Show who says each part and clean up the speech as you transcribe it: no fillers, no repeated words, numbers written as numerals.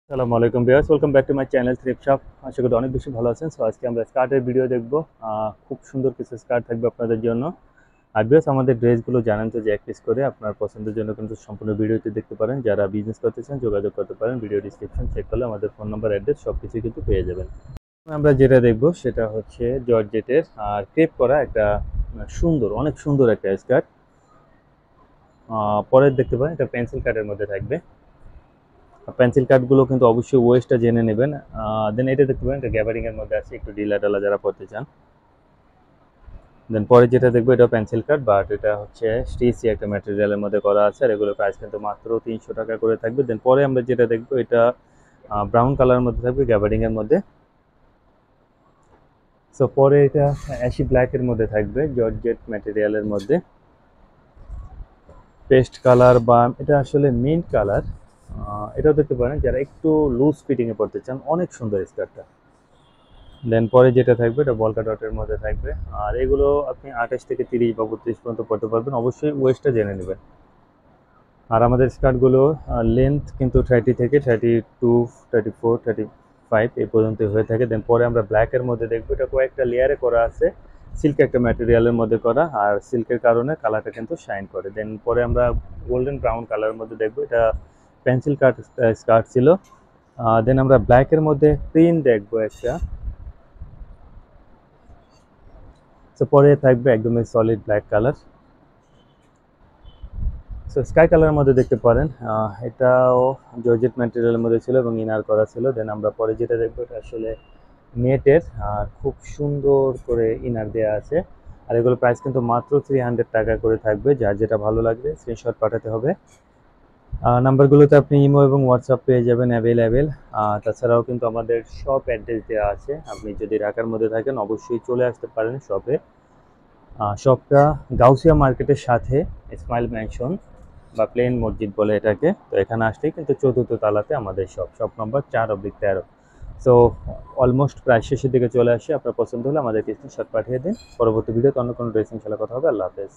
Speaker 1: আসসালামু আলাইকুম viewers, welcome back to my channel thrift shop. আশা করি অনেক বেশি ভালো আছেন। সো আজকে আমরা স্কার্টের ভিডিও দেখব। খুব সুন্দর কিছু স্কার্ট থাকবে আপনাদের জন্য। আর ভিউয়ার্স, আমাদের ড্রেসগুলো জানেন তো যে এক পিস করে আপনার পছন্দের জন্য কিন্তু সম্পূর্ণ ভিডিওটি দেখতে পারেন। যারা বিজনেস করতে চান যোগাযোগ করতে পারেন, ভিডিও ডিসক্রিপশন চেক করলে আমাদের ফোন নাম্বার, অ্যাড্রেস সব কিছুই কিন্তু পেয়ে যাবেন। আমরা যেটা দেখব সেটা হচ্ছে জর্জেটের আর ক্রেপ করা একটা সুন্দর, অনেক সুন্দর একটা স্কার্ট। পরে দেখতে পারেন এটা পেন্সিল কাটের মধ্যে থাকবে। পেন্সিল কাটগুলো কিন্তু অবশ্যই ওয়েস্টটা জেনে নেবেন। দেন এটা দেখতে পারেন এটা গ্যাবারিং এর মধ্যে আছে, একটু ঢিলা ঢালা যারা পড়তে চান। দেন পরে যেটা দেখবো এটা পেন্সিল কাট, বাট এটা হচ্ছে স্টিচি একটা ম্যাটেরিয়ালের মধ্যে করা আছে, আর এগুলোর প্রাইস কিন্তু মাত্র 300 টাকা করে থাকবে। দেন পরে আমরা যেটা দেখবো এটা ব্রাউন কালারের মধ্যে থাকবে, গ্যাবারিং এর মধ্যে। সো পরে এটা অ্যাশি ব্ল্যাক এর মধ্যে থাকবে, জর্জেট ম্যাটেরিয়ালের মধ্যে। পেস্ট কালার বা এটা আসলে মিন্ট কালার, এটাও দেখতে পারেন যারা একটু লুজ ফিটিং এ পড়তে চান। অনেক সুন্দর স্কার্টটা। দেন পরে যেটা থাকবে এটা বলকা ডটের মধ্যে থাকবে, আর এগুলো আপনি 28 থেকে 30 বা 32 পর্যন্ত পড়তে পারবেন। অবশ্যই ওয়েস্টটা জেনে নেবেন। আর আমাদের স্কার্টগুলো লেন্থ কিন্তু 30 থেকে 32, 34, 35 এই পর্যন্ত হয়ে থাকে। দেন পরে আমরা ব্ল্যাকের মধ্যে দেখবো, এটা কয়েকটা লেয়ারে করা আছে, সিল্ক একটা ম্যাটেরিয়ালের মধ্যে করা, আর সিল্কের কারণে কালারটা কিন্তু শাইন করে। দেন পরে আমরা গোল্ডেন ব্রাউন কালারের মধ্যে দেখবো, এটা পেন্সিল কাট স্কার্ট ছিল। দেন আমরা ব্ল্যাকের মধ্যে প্রিন্ট দেখবো একটা। সো পরে থাকবে একদমই solid black colour. So sky কালারের মধ্যে দেখতে পারেন, এটাও জর্জেট ম্যাটেরিয়ালের মধ্যে ছিল এবং ইনার করা ছিল। দেন আমরা পরে যেটা দেখবো এটা আসলে নেটের, আর খুব সুন্দর করে ইনার দেওয়া আছে। আর এগুলো প্রাইস কিন্তু মাত্র 300 টাকা করে থাকবে। যার যেটা ভালো লাগবে স্ক্রিনশট পাঠাতে হবে। নাম্বারগুলোতে আপনি ইমো এবং হোয়াটসঅ্যাপ পেয়ে যাবেন অ্যাভেলেবেল। তাছাড়াও কিন্তু আমাদের শপ অ্যাড্রেস দেওয়া আছে, আপনি যদি ঢাকার মধ্যে থাকেন অবশ্যই চলে আসতে পারেন শপে। শপটা গাউসিয়া মার্কেটের সাথে স্মাইল ম্যানশন বা প্লেন মসজিদ বলে এটাকে। তো এখানে আসলেই কিন্তু চতুর্থ তালাতে আমাদের শপ নম্বর 4/13। সো অলমোস্ট প্রায় শেষের দিকে চলে আসে। আপনার পছন্দ হলে আমাদেরকে স্ক্রিনশট পাঠিয়ে দিন। পরবর্তী ভিডিওতে অন্য কোনো ড্রেসিং খেলা কথা হবে। আল্লাহ হাফেজ।